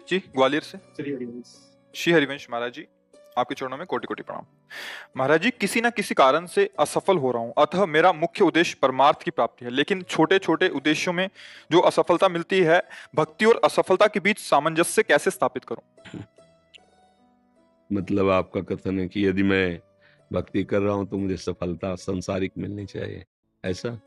जी ग्वालियर से। श्री हरिवंश। श्री हरिवंश महाराज जी, आपके चरणों में कोटि कोटि प्रणाम। महाराज जी, किसी न किसी कारण से असफल हो रहा हूँ, अतः मेरा मुख्य उद्देश्य परमार्थ की प्राप्ति है, लेकिन छोटे छोटे उद्देश्यों में जो असफलता मिलती है, भक्ति और असफलता के बीच सामंजस्य कैसे स्थापित करूं? मतलब आपका कथन है कि यदि मैं भक्ति कर रहा हूं तो मुझे सफलता सांसारिक मिलनी चाहिए, ऐसा?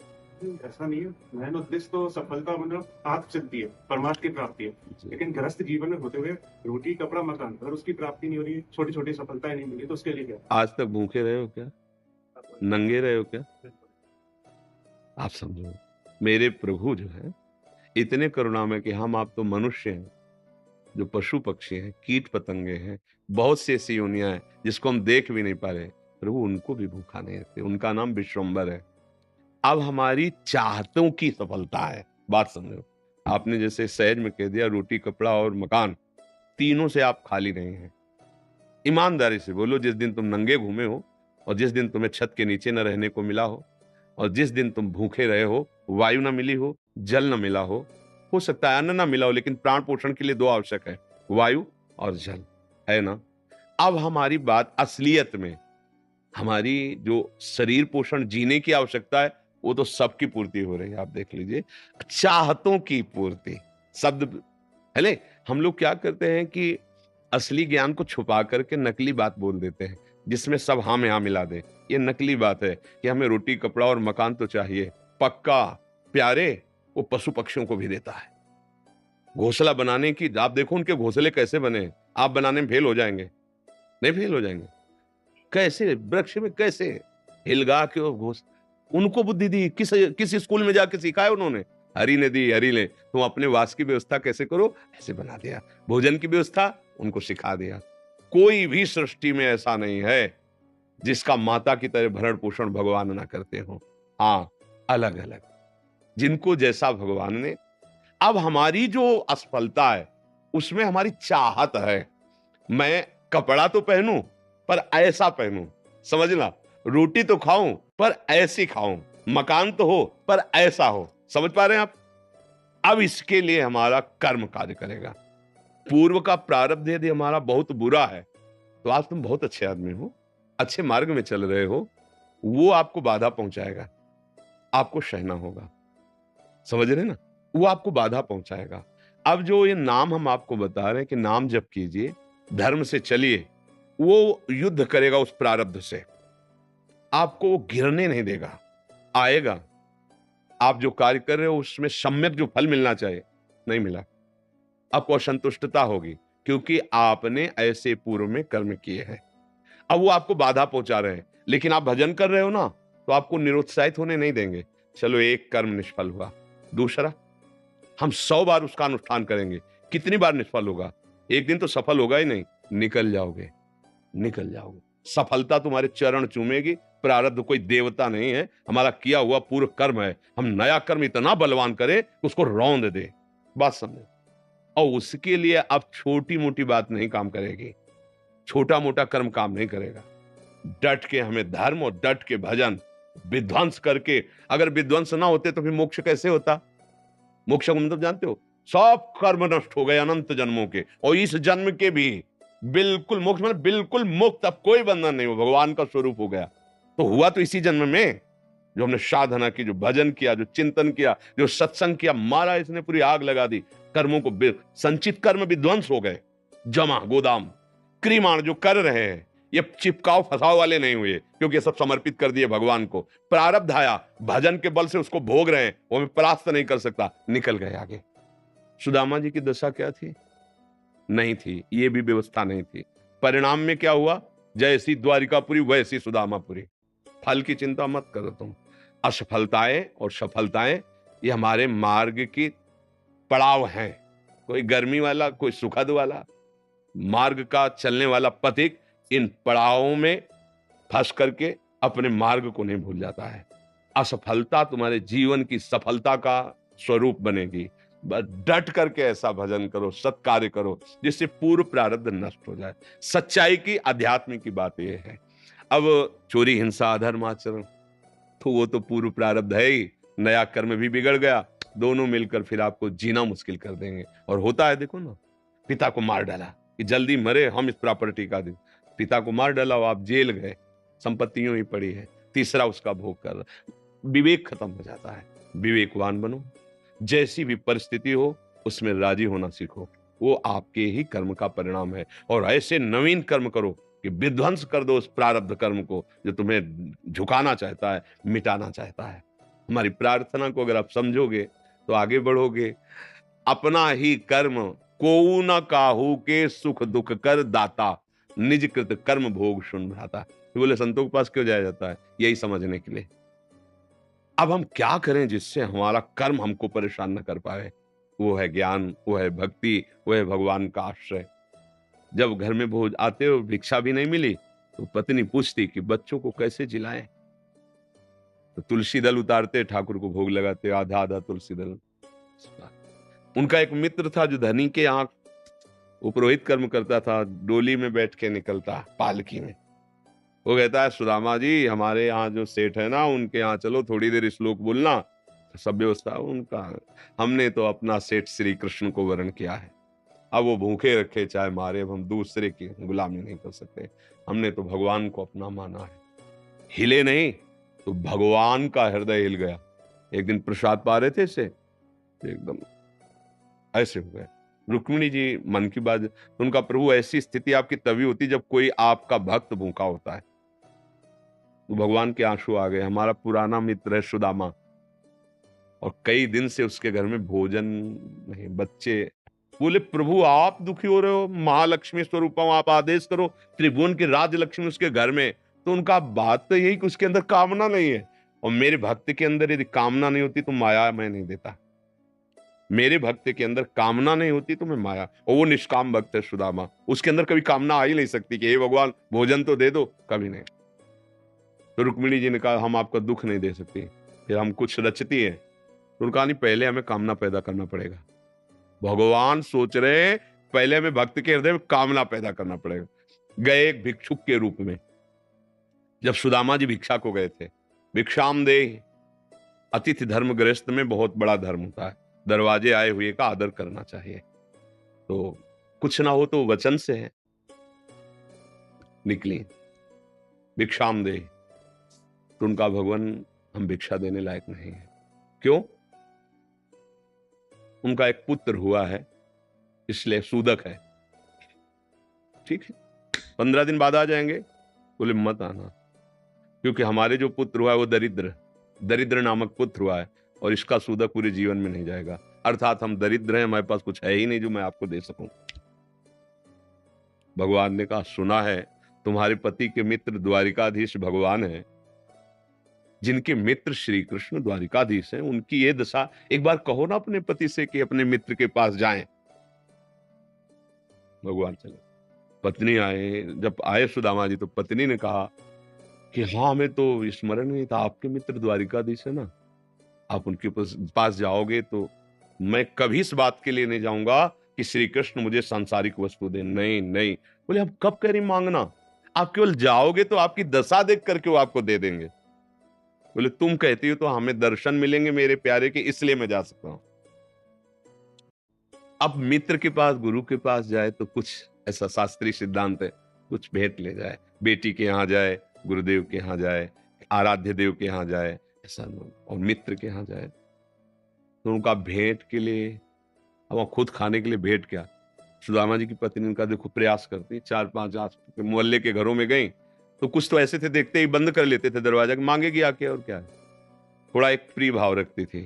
ऐसा नहीं है। मेन उद्देश्य तो सफलता मतलब आत्म सिद्धि है, परमार्थ की प्राप्ति है। लेकिन गृहस्थ जीवन में होते हुए रोटी कपड़ा मकान, अगर उसकी प्राप्ति नहीं हो रही, छोटी छोटी सफलताएं नहीं मिली, तो उसके लिए क्या? आज तक भूखे रहे हो क्या? नंगे रहे हो क्या? आप समझो, मेरे प्रभु जो है इतने करुणामय कि हम आप तो मनुष्य हैं, जो पशु पक्षी हैं, कीट पतंगे हैं, बहुत सी ऐसी योनियां हैं जिसको हम देख भी नहीं पा रहे, प्रभु उनको भी भूखा नहीं रहते। उनका नाम विश्वम्बर है। अब हमारी चाहतों की सफलता है। बात समझो, आपने जैसे सहज में कह दिया रोटी कपड़ा और मकान, तीनों से आप खाली नहीं हैं। ईमानदारी से बोलो, जिस दिन तुम नंगे घूमे हो और जिस दिन तुम्हें छत के नीचे न रहने को मिला हो और जिस दिन तुम भूखे रहे हो, वायु न मिली हो, जल न मिला हो सकता है अन्न न मिला हो, लेकिन प्राण पोषण के लिए दो आवश्यक है, वायु और जल, है ना? अब हमारी बात असलियत में, हमारी जो शरीर पोषण जीने की आवश्यकता है वो तो सबकी पूर्ति हो रही है। आप देख लीजिए, चाहतों की पूर्ति शब्द पहले हम लोग क्या करते हैं कि असली ज्ञान को छुपा करके नकली बात बोल देते हैं, जिसमें सब हाँ में हाँ मिला दे। ये नकली बात है कि हमें रोटी कपड़ा और मकान तो चाहिए, पक्का प्यारे वो पशु पक्षियों को भी देता है। घोंसला बनाने की, आप देखो उनके घोंसले कैसे बने, आप बनाने में फेल हो जाएंगे? नहीं फेल हो जाएंगे? कैसे वृक्ष में कैसे हिलगा के वो घोष, उनको बुद्धि दी किस स्कूल में जाके सिखाया उन्होंने? हरि ने दी, हरि ने। तुम अपने वास की व्यवस्था कैसे करो, ऐसे बना दिया। भोजन की व्यवस्था उनको सिखा दिया। कोई भी सृष्टि में ऐसा नहीं है जिसका माता की तरह भरण पोषण भगवान ना करते हो। हाँ, अलग अलग जिनको जैसा भगवान ने। अब हमारी जो असफलता है उसमें हमारी चाहत है, मैं कपड़ा तो पहनूं पर ऐसा पहनूं, समझना, रोटी तो खाऊं पर ऐसी खाऊं, मकान तो हो पर ऐसा हो। समझ पा रहे हैं आप? अब इसके लिए हमारा कर्म कार्य करेगा। पूर्व का प्रारब्ध यदि हमारा बहुत बुरा है तो आज तुम बहुत अच्छे आदमी हो, अच्छे मार्ग में चल रहे हो, वो आपको बाधा पहुंचाएगा, आपको सहना होगा। समझ रहे ना? वो आपको बाधा पहुंचाएगा। अब जो ये नाम हम आपको बता रहे हैं कि नाम जप कीजिए, धर्म से चलिए, वो युद्ध करेगा उस प्रारब्ध से, आपको वो गिरने नहीं देगा, आएगा। आप जो कार्य कर रहे हो उसमें सम्यक जो फल मिलना चाहिए नहीं मिला, आपको असंतुष्टता होगी, क्योंकि आपने ऐसे पूर्व में कर्म किए हैं। अब वो आपको बाधा पहुंचा रहे हैं, लेकिन आप भजन कर रहे हो ना, तो आपको निरुत्साहित होने नहीं देंगे। चलो एक कर्म निष्फल हुआ, दूसरा हम 100 बार उसका अनुष्ठान करेंगे, कितनी बार निष्फल होगा? एक दिन तो सफल होगा ही नहीं, निकल जाओगे, निकल जाओगे। सफलता तुम्हारे चरण चूमेगी। प्रारब्ध कोई देवता नहीं है, हमारा किया हुआ पूर्व कर्म है। हम नया कर्म इतना बलवान करें कि उसको रौंद दे। बात समझे? और उसके लिए अब छोटी मोटी बात नहीं काम करेगी, छोटा मोटा कर्म काम नहीं करेगा। डट के हमें धर्म और डट के भजन, विध्वंस करके, अगर विध्वंस ना होते तो फिर मोक्ष कैसे होता? मोक्ष का मतलब जानते हो? सब कर्म नष्ट हो गए अनंत जन्मों के, और इस जन्म के भी बिल्कुल मोक्ष, मतलब बिल्कुल मुक्त, अब कोई बंधन नहीं हो, भगवान का स्वरूप हो गया। तो हुआ तो इसी जन्म में, जो हमने साधना की, जो भजन किया, जो चिंतन किया, जो सत्संग किया, मारा इसने पूरी आग लगा दी। कर्मों को संचित कर्म विध्वंस हो गए, जमा गोदाम क्रीमाण जो कर रहे हैं, ये चिपकाव फसाव वाले नहीं हुए, क्योंकि ये सब समर्पित कर दिए भगवान को। प्रारब्ध आया, भजन के बल से उसको भोग रहे हैं, वो मैं परास्त नहीं कर सकता, निकल गए आगे। सुदामा जी की दशा क्या थी? नहीं थी, ये भी व्यवस्था नहीं थी। परिणाम में क्या हुआ? जैसी द्वारिकापुरी वैसी सुदामापुरी। फल की चिंता मत करो तुम। असफलताएं और सफलताएं ये हमारे मार्ग की पड़ाव हैं, कोई गर्मी वाला, कोई सुखद वाला। मार्ग का चलने वाला पथिक इन पड़ावों में फंस करके अपने मार्ग को नहीं भूल जाता है। असफलता तुम्हारे जीवन की सफलता का स्वरूप बनेगी। बस डट करके ऐसा भजन करो, सत्कार्य करो, जिससे पूर्व प्रारब्ध नष्ट हो जाए। सच्चाई की, अध्यात्म की बात यह है। अब चोरी हिंसा अधर्म आचरण, तो वो तो पूर्व प्रारब्ध है ही, नया कर्म भी बिगड़ गया, दोनों मिलकर फिर आपको जीना मुश्किल कर देंगे। और होता है, देखो ना, पिता को मार डाला कि जल्दी मरे, हम इस प्रॉपर्टी का दे। पिता को मार डाला, आप जेल गए, संपत्ति यूं ही पड़ी है, तीसरा उसका भोग कर रहा। विवेक खत्म हो जाता है। विवेकवान बनो, जैसी भी परिस्थिति हो उसमें राजी होना सीखो, वो आपके ही कर्म का परिणाम है। और ऐसे नवीन कर्म करो कि विध्वंस कर दो उस प्रारब्ध कर्म को जो तुम्हें झुकाना चाहता है, मिटाना चाहता है। हमारी प्रार्थना को अगर आप समझोगे तो आगे बढ़ोगे। अपना ही कर्म कोऊ न काहू के सुख दुख कर दाता, निज कृत कर्म भोग सुन भ्राता। बोले संतों के पास क्यों जाया जाता है? यही समझने के लिए। अब हम क्या करें जिससे हमारा कर्म हमको परेशान न कर पाए? वो है ज्ञान, वो है भक्ति, वो है भगवान का आश्रय। जब घर में भोज आते हो, भिक्षा भी नहीं मिली, तो पत्नी पूछती कि बच्चों को कैसे जिलाएं? तो तुलसी दल उतारते, ठाकुर को भोग लगाते, आधा आधा तुलसी दल। उनका एक मित्र था जो धनी के यहाँ वो पुरोहित कर्म करता था, डोली में बैठ के निकलता पालकी में। वो कहता है सुदामा जी, हमारे यहाँ जो सेठ है ना, उनके यहाँ चलो, थोड़ी देर श्लोक बोलना। तो सब व्यवस्था उनका, हमने तो अपना सेठ श्री कृष्ण को वरण किया है, अब वो भूखे रखे चाहे मारे, अब हम दूसरे की गुलामी नहीं कर सकते। हमने तो भगवान को अपना माना है। हिले नहीं तो भगवान का हृदय हिल गया। एक दिन प्रसाद पा रहे थे इसे, एकदम ऐसे हो गए। रुक्मिणी जी मन की बात, तो उनका प्रभु ऐसी स्थिति आपकी तभी होती जब कोई आपका भक्त भूखा होता है। तो भगवान के आंसू आ गए। हमारा पुराना मित्र है सुदामा, और कई दिन से उसके घर में भोजन नहीं, बच्चे। बोले प्रभु आप दुखी हो रहे हो, महालक्ष्मी स्वरूपम, आप आदेश करो, त्रिभुवन की राजलक्ष्मी उसके घर में। तो उनका बात तो यही कि उसके अंदर कामना नहीं है, और मेरे भक्त के अंदर यदि कामना नहीं होती तो माया मैं नहीं देता। मेरे भक्त के अंदर कामना नहीं होती तो मैं माया, और वो निष्काम भक्त है सुदामा, उसके अंदर कभी कामना आ ही नहीं सकती कि हे भगवान भोजन तो दे दो, कभी नहीं। तो रुक्मिणी जी ने कहा हम आपका दुख नहीं दे सकते। फिर हम कुछ रचती है, तो उनका नहीं, पहले हमें कामना पैदा करना पड़ेगा। भगवान सोच रहे पहले हमें भक्त के हृदय में कामना पैदा करना पड़ेगा। गए एक भिक्षुक के रूप में, जब सुदामा जी भिक्षा को गए थे, भिक्षाम दे, अतिथि धर्म गृहस्थ में बहुत बड़ा धर्म होता है, दरवाजे आए हुए का आदर करना चाहिए। तो कुछ ना हो तो वचन से है, निकली भिक्षाम दे, तो उनका भगवान हम भिक्षा देने लायक नहीं है। क्यों? उनका एक पुत्र हुआ है, इसलिए सूदक है। ठीक है, 15 दिन बाद आ जाएंगे। बोले मत आना, क्योंकि हमारे जो पुत्र हुआ है वो दरिद्र नामक पुत्र हुआ है, और इसका सूदक पूरे जीवन में नहीं जाएगा। अर्थात हम दरिद्र हैं, हमारे पास कुछ है ही नहीं जो मैं आपको दे सकूं। भगवान ने कहा सुना है तुम्हारे पति के मित्र द्वारिकाधीश भगवान है, जिनके मित्र श्री कृष्ण द्वारिकाधीश हैं, उनकी ये दशा, एक बार कहो ना अपने पति से कि अपने मित्र के पास जाएं। भगवान चले, पत्नी आए, जब आए सुदामा जी तो पत्नी ने कहा कि हाँ हमें तो स्मरण नहीं था, आपके मित्र द्वारिकाधीश है ना, आप उनके पास जाओगे तो मैं कभी इस बात के लिए नहीं जाऊंगा कि श्री कृष्ण मुझे सांसारिक वस्तु दे। नहीं नहीं। बोले हम कब कह रही मांगना, आप केवल जाओगे तो आपकी दशा देख करके वो आपको दे देंगे। बोले तुम कहती हो तो हमें दर्शन मिलेंगे मेरे प्यारे के, इसलिए मैं जा सकता हूं। अब मित्र के पास, गुरु के पास जाए तो कुछ ऐसा शास्त्रीय सिद्धांत है, कुछ भेंट ले जाए, बेटी के यहाँ जाए, गुरुदेव के यहाँ जाए, आराध्य देव के यहाँ जाए, ऐसा लोग, और मित्र के यहाँ जाए तो उनका भेंट के लिए, अब खुद खाने के लिए भेंट क्या। सुदामा जी की पत्नी उनका देखो प्रयास करती, 4-5 आस मोहल्ले के घरों में गई तो कुछ तो ऐसे थे, देखते ही बंद कर लेते थे दरवाजा, मांगेगी आके और क्या है। थोड़ा एक प्रिय भाव रखती थी,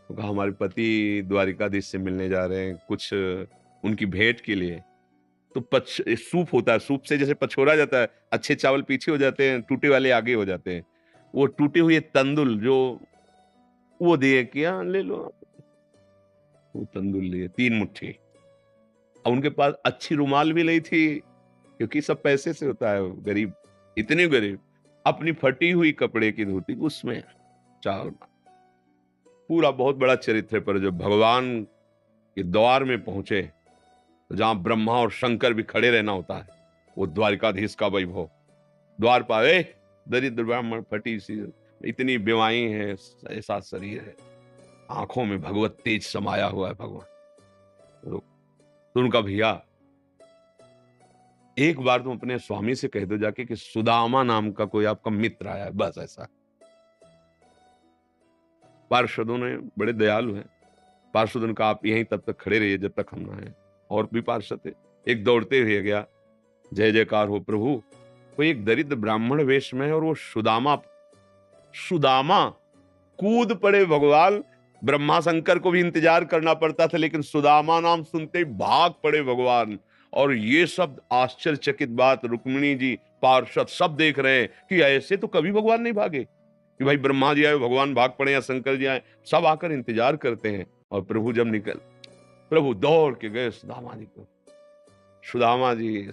तो कहा हमारे पति द्वारिकाधीश से मिलने जा रहे हैं, कुछ उनकी भेंट के लिए। तो सूप होता है, सूप से जैसे पछोरा जाता है, अच्छे चावल पीछे हो जाते हैं, टूटे वाले आगे हो जाते हैं, वो टूटे हुए तंदुल जो वो दिए कि हाँ ले लो, वो तंदुल लिए 3 मुट्ठी। अब उनके पास अच्छी रुमाल भी नहीं थी, क्योंकि सब पैसे से होता है, गरीब, इतने गरीब, अपनी फटी हुई कपड़े की धोती उसमें चावल। पूरा बहुत बड़ा चरित्र पर जब भगवान के द्वार में पहुंचे, तो जहां ब्रह्मा और शंकर भी खड़े रहना होता है, वो द्वारिकाधीश का वैभव। द्वार पाए दरिद्र ब्राह्मण, फटी सी, इतनी बीमारी है, ऐसा शरीर है, आंखों में भगवत तेज समाया हुआ है। भगवान तो उनका भैया एक बार तुम अपने स्वामी से कह दो जाके कि सुदामा नाम का कोई आपका मित्र आया है, बस ऐसा। पार्षदों ने बड़े दयालु हैं, पार्षद उनका आप यहीं तब तक खड़े रहिए जब तक हम ना आए। और भी पार्षद थे, एक दौड़ते हुए गया, जय जयकार हो प्रभु, कोई एक दरिद्र ब्राह्मण वेश में है और वो सुदामा कूद पड़े भगवान। ब्रह्मा शंकर को भी इंतजार करना पड़ता था, लेकिन सुदामा नाम सुनते ही भाग पड़े भगवान। और ये सब आश्चर्यचकित बात रुक्मिणी जी, पार्षद सब देख रहे हैं कि ऐसे तो कभी भगवान नहीं भागे, कि भाई ब्रह्मा जी आए भगवान भाग पड़े या शंकर जी आए, सब आकर इंतजार करते हैं। और प्रभु जब प्रभु दौड़ के गए सुदामा जी को। सुदामा जी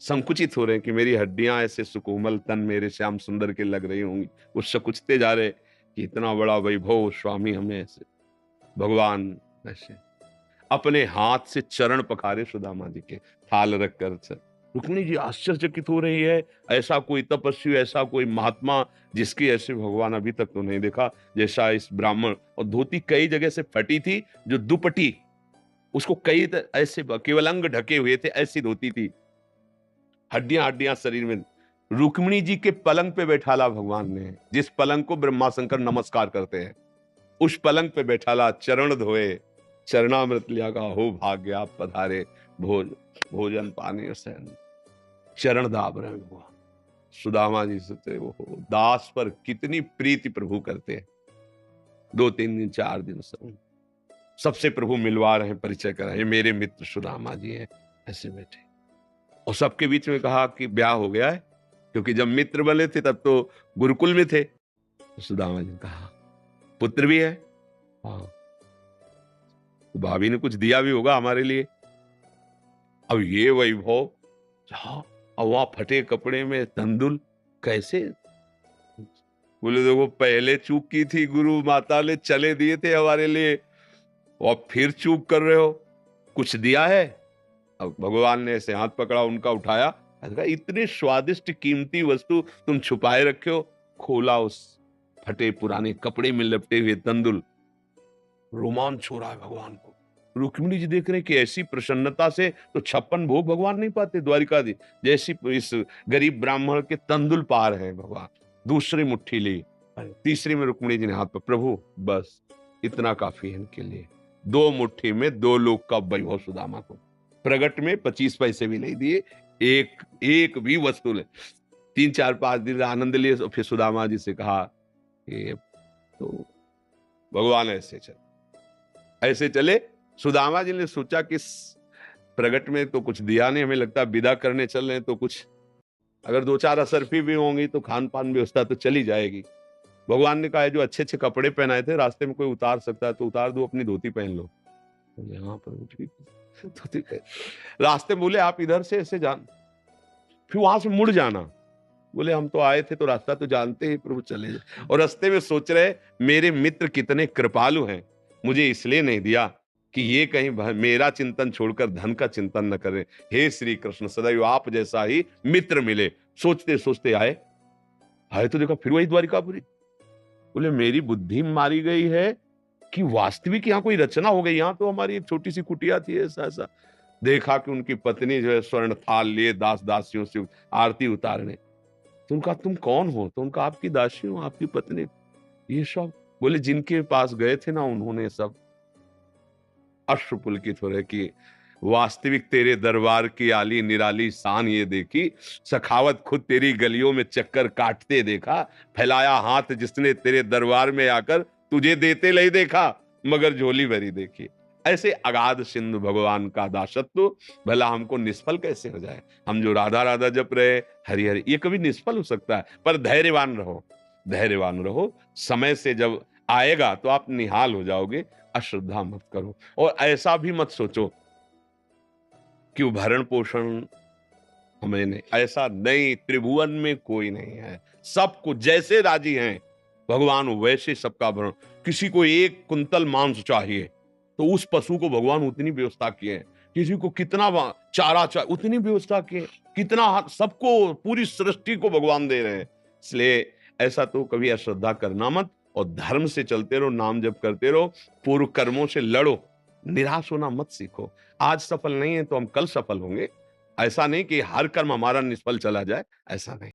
संकुचित हो रहे हैं कि मेरी हड्डियां ऐसे सुकोमल तन मेरे श्याम सुंदर के लग रही होंगी, वो सकुचते जा रहे कि इतना बड़ा वैभव स्वामी हमें ऐसे। भगवान ऐसे अपने हाथ से चरण पखारे सुदामा जी के, थाल रखकर। रुक्मिणी जी आश्चर्यचकित हो रही है, ऐसा कोई तपस्वी, ऐसा कोई महात्मा जिसकी ऐसे भगवान अभी तक तो नहीं देखा जैसा इस ब्राह्मण। और धोती कई जगह से फटी थी, जो दुपट्टी उसको कई ऐसे केवल अंग ढके हुए थे, ऐसी धोती थी, हड्डियां हड्डियां शरीर में। रुक्मिणी जी के पलंग पे बैठाला भगवान ने, जिस पलंग को ब्रह्मा शंकर नमस्कार करते हैं, उस पलंग पे बैठाला, चरण धोए, चरणामृत लिया का हो भाग्य आप पधारे, भोजन पानी सहन, चरण दाब रहे भगवान। सुदामा जी सोचते वो दास पर कितनी प्रीति प्रभु करते हैं। 2-3 दिन 4 दिन सबसे प्रभु मिलवा रहे हैं, परिचय करा, ये मेरे मित्र सुदामा जी हैं, ऐसे बैठे। और सबके बीच में कहा कि ब्याह हो गया है, क्योंकि जब मित्र बने थे तब तो गुरुकुल में थे। तो सुदामा जी ने कहा पुत्र भी है, हाँ, तो भाभी ने कुछ दिया भी होगा हमारे लिए। अब ये वैभव, और वहां फटे कपड़े में तंदुल कैसे? बोले देखो पहले चूक की थी, गुरु माता ने चले दिए थे हमारे लिए, और फिर चूक कर रहे हो, कुछ दिया है? अब भगवान ने ऐसे हाथ पकड़ा, उनका उठाया, इतने स्वादिष्ट कीमती वस्तु तुम छुपाए रखे हो। खोला, उस फटे पुराने कपड़े में लपटे हुए तंदुल, रोमांच हो रहा है भगवान को। रुक्मिणी जी देख रहे हैं कि ऐसी प्रसन्नता से तो 56 भोग भगवान नहीं पाते द्वारिकाधीश, जैसी इस गरीब ब्राह्मण के तंदुल पार है भगवान। दूसरी मुट्ठी ली, तीसरी में रुक्मिणी जी ने हाथ पर, प्रभु बस इतना काफी है इनके लिए। 2 मुट्ठी में 2 लोग का वैभव सुदामा को। प्रगट में 25 पैसे भी नहीं दिए, एक भी वस्तु ले। 3-4-5 दिन आनंद लिए, फिर सुदामा जी से कहा कि तो भगवान ऐसे चले। सुदामा जी ने सोचा कि प्रगट में तो कुछ दिया नहीं, हमें लगता विदा करने चल रहे हैं, तो कुछ अगर 2-4 असरफी भी होंगी तो खान पान व्यवस्था तो चली जाएगी। भगवान ने कहा जो अच्छे अच्छे कपड़े पहनाए थे, रास्ते में कोई उतार सकता है तो उतार दो, अपनी धोती पहन लो। यहाँ पर ठीक धोती पहन, रास्ते बोले आप इधर से ऐसे जान, फिर वहां से मुड़ जाना। बोले हम तो आए थे तो रास्ता तो जानते ही प्रभु, चले जाए। और रास्ते में सोच रहे मेरे मित्र कितने कृपालु हैं, मुझे इसलिए नहीं दिया कि ये कहीं मेरा चिंतन छोड़कर धन का चिंतन न करें। हे श्री कृष्ण, सदैव आप जैसा ही मित्र मिले। सोचते सोचते आए तो देखा फिर वही द्वारिकापुरी। बोले मेरी बुद्धि मारी गई है कि वास्तविक यहाँ कोई रचना हो गई। यहाँ तो हमारी एक छोटी सी कुटिया थी, ऐसा देखा कि उनकी पत्नी जो है स्वर्ण थाल लिए दास दासियों से आरती उतारने। तो उनका तुम कौन हो? तो उनका आपकी दासी हूं, आपकी पत्नी। ये सब बोले जिनके पास गए थे ना, उन्होंने सब अश्रुपुलकित हो रहे कि वास्तविक तेरे दरबार की आली निराली शान ये देखी, सखावत खुद तेरी गलियों में चक्कर काटते देखा, फैलाया हाथ जिसने तेरे दरबार में आकर तुझे देते नहीं देखा, मगर झोली भरी देखी। ऐसे अगाध सिंधु भगवान का दासत्व भला हमको निष्फल कैसे हो जाए? हम जो राधा राधा जप रहे, हरि हरि, ये कभी निष्फल हो सकता है। पर धैर्यवान रहो, धैर्यवान रहो। समय से जब आएगा तो आप निहाल हो जाओगे। अश्रद्धा मत करो, और ऐसा भी मत सोचो कि भरण पोषण हमें नहीं, ऐसा नहीं। त्रिभुवन में कोई नहीं है, सबको जैसे राजी हैं भगवान वैसे सबका भरण। किसी को 1 कुंतल मांस चाहिए तो उस पशु को भगवान उतनी व्यवस्था किए। किसी को कितना चारा चाहिए उतनी व्यवस्था किए। कितना सबको, पूरी सृष्टि को भगवान दे रहे हैं। इसलिए ऐसा तो कभी अश्रद्धा करना मत, और धर्म से चलते रहो, नाम जप करते रहो, पूर्व कर्मों से लड़ो, निराश होना मत सीखो। आज सफल नहीं है तो हम कल सफल होंगे। ऐसा नहीं कि हर कर्म हमारा निष्फल चला जाए, ऐसा नहीं।